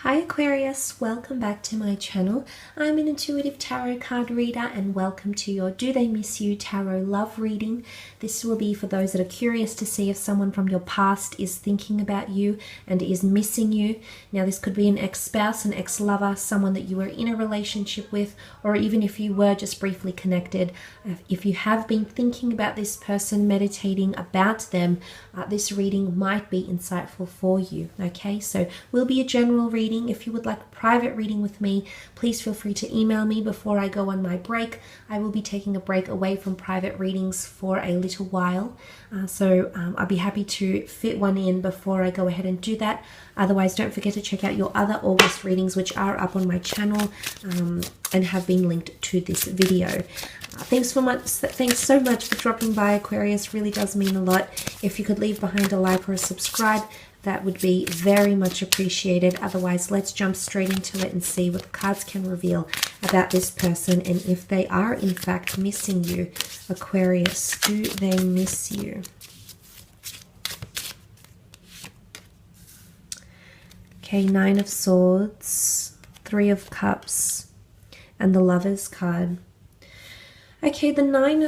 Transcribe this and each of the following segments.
Hi Aquarius, welcome back to my channel. I'm an intuitive tarot card reader and welcome to your Do They Miss You tarot love reading. This will be for those that are curious to see if someone from your past is thinking about you and is missing you. Now this could be an ex-spouse, an ex-lover, someone that you were in a relationship with, or even if you were just briefly connected. If you have been thinking about this person, meditating about them, this reading might be insightful for you. Okay, so will be a general reading. If you would like a private reading with me, please feel free to email me before I go on my break. I will be taking a break away from private readings for a little while. So I'll be happy to fit one in before I go ahead and do that. Otherwise, don't forget to check out your other August readings, which are up on my channel and have been linked to this video. Thanks so much for dropping by, Aquarius. Really does mean a lot. If you could leave behind a like or a subscribe, that would be very much appreciated. Otherwise, let's jump straight into it and see what the cards can reveal about this person and if they are in fact missing you. Aquarius, do they miss you? Okay, Nine of Swords, Three of Cups, and the Lovers card. Okay, the Nine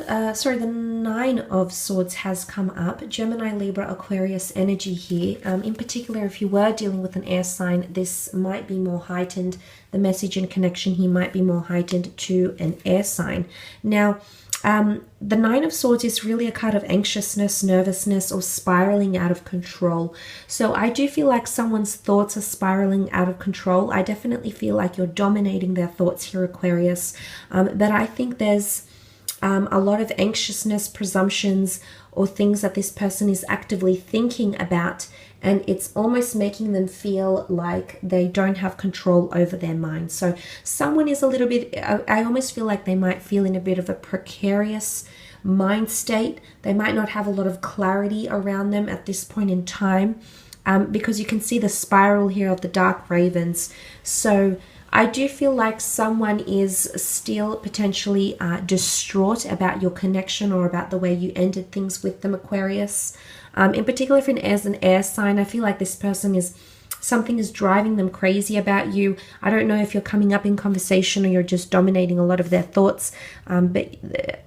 of Swords has come up. Gemini, Libra, Aquarius energy here. In particular, if you were dealing with an air sign, this might be more heightened. The message and connection here might be more heightened to an air sign. Now, the Nine of Swords is really a card of anxiousness, nervousness, or spiraling out of control. So I do feel like someone's thoughts are spiraling out of control. I definitely feel like you're dominating their thoughts here, Aquarius. But I think there's a lot of anxiousness, presumptions, or things that this person is actively thinking about, and it's almost making them feel like they don't have control over their mind. So someone is a little bit, I almost feel like they might feel in a bit of a precarious mind state. They might not have a lot of clarity around them at this point in time, because you can see the spiral here of the dark ravens. So I do feel like someone is still potentially distraught about your connection or about the way you ended things with them, Aquarius. In particular, if it is an air sign, I feel like this person something is driving them crazy about you. I don't know if you're coming up in conversation or you're just dominating a lot of their thoughts, but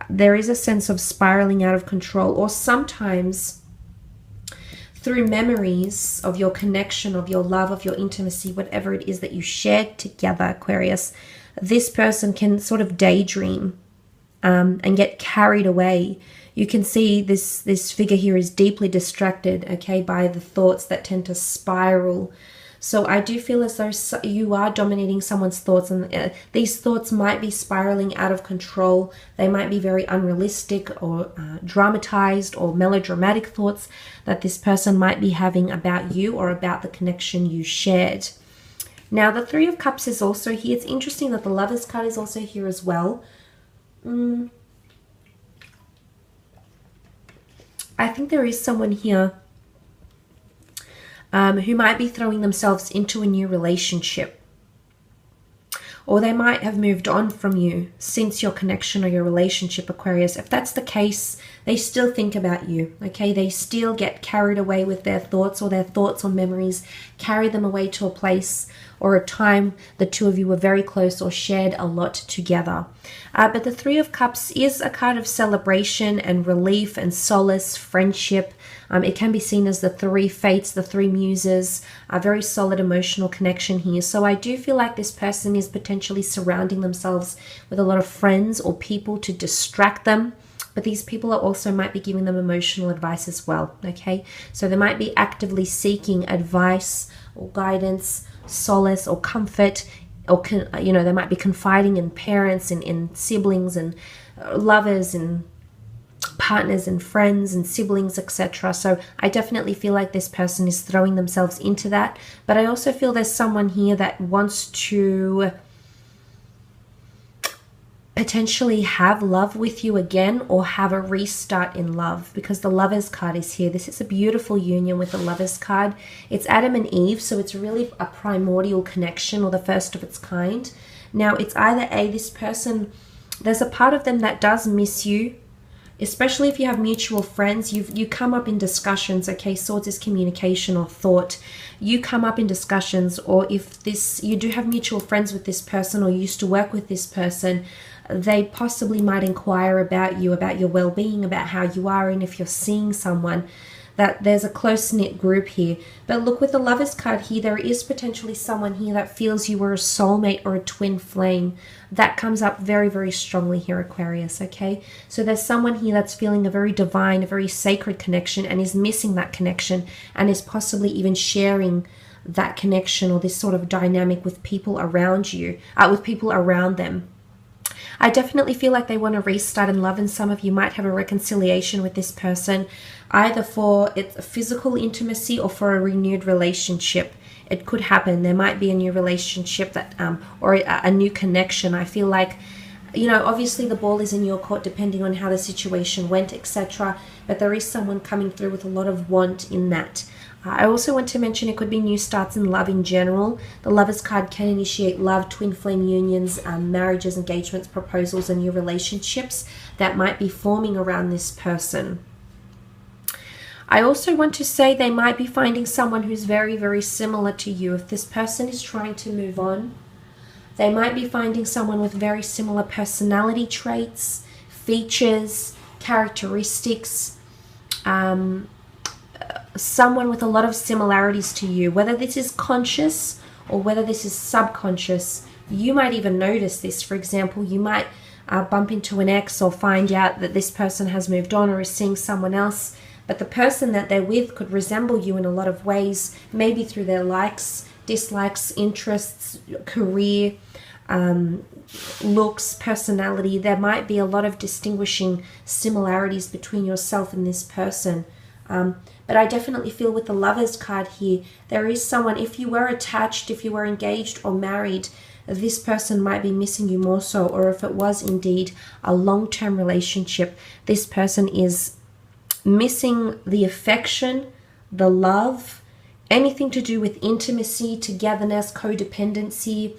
there is a sense of spiraling out of control, or sometimes through memories of your connection, of your love, of your intimacy, whatever it is that you shared together, Aquarius, this person can sort of daydream and get carried away. You can see this figure here is deeply distracted, okay, by the thoughts that tend to spiral. So I do feel as though you are dominating someone's thoughts, and these thoughts might be spiraling out of control. They might be very unrealistic or dramatized or melodramatic thoughts that this person might be having about you or about the connection you shared. Now, the Three of Cups is also here. It's interesting that the Lovers card is also here as well. I think there is someone here who might be throwing themselves into a new relationship, or they might have moved on from you since your connection or your relationship, Aquarius. If that's the case, they still think about you, okay? They still get carried away with their thoughts, or their thoughts or memories carry them away to a place or a time the two of you were very close or shared a lot together. But the Three of Cups is a card of celebration and relief and solace, friendship. It can be seen as the three fates, the three muses, a very solid emotional connection here. So I do feel like this person is potentially surrounding themselves with a lot of friends or people to distract them. But these people are also might be giving them emotional advice as well, okay? So they might be actively seeking advice or guidance, solace or comfort, or they might be confiding in parents and in siblings and lovers and partners and friends and siblings, etc. So I definitely feel like this person is throwing themselves into that. But I also feel there's someone here that wants to potentially have love with you again, or have a restart in love, because the Lovers card is here. This is a beautiful union with the Lovers card. It's Adam and Eve, so it's really a primordial connection, or the first of its kind. Now, it's either this person, there's a part of them that does miss you, especially if you have mutual friends, you come up in discussions. Okay, swords is communication or thought. You come up in discussions, or if you do have mutual friends with this person or used to work with this person, they possibly might inquire about you, about your well-being, about how you are, and if you're seeing someone, that there's a close-knit group here. But look, with the Lovers card here, there is potentially someone here that feels you were a soulmate or a twin flame. That comes up very, very strongly here, Aquarius, okay? So there's someone here that's feeling a very divine, a very sacred connection and is missing that connection and is possibly even sharing that connection or this sort of dynamic with people around you, with people around them. I definitely feel like they want to restart in love, and some of you might have a reconciliation with this person, either for it's physical intimacy or for a renewed relationship. It could happen. There might be a new relationship that, or a new connection. I feel like, you know, obviously the ball is in your court depending on how the situation went, etc. But there is someone coming through with a lot of want in that. I also want to mention it could be new starts in love in general. The Lovers card can initiate love, twin flame unions, marriages, engagements, proposals, and new relationships that might be forming around this person. I also want to say they might be finding someone who's very, very similar to you. If this person is trying to move on, they might be finding someone with very similar personality traits, features, characteristics, someone with a lot of similarities to you, whether this is conscious or whether this is subconscious. You might even notice this. For example, you might bump into an ex or find out that this person has moved on or is seeing someone else, but the person that they're with could resemble you in a lot of ways, maybe through their likes, dislikes, interests, career, looks, personality. There might be a lot of distinguishing similarities between yourself and this person. But I definitely feel with the Lovers card here, there is someone, if you were attached, if you were engaged or married, this person might be missing you more so, or if it was indeed a long-term relationship, this person is missing the affection, the love, anything to do with intimacy, togetherness, codependency.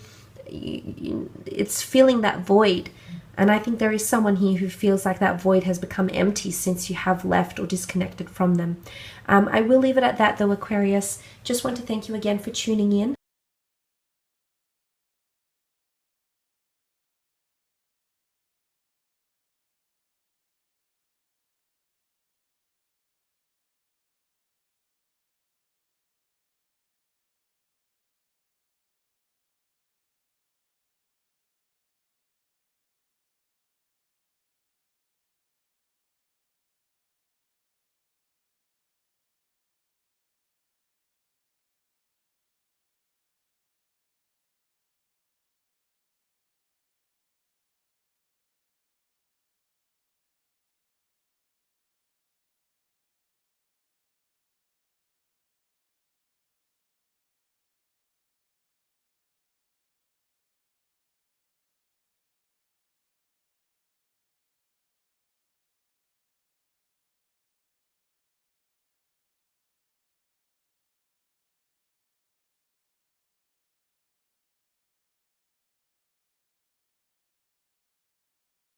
It's filling that void. And I think there is someone here who feels like that void has become empty since you have left or disconnected from them. I will leave it at that though, Aquarius. Just want to thank you again for tuning in.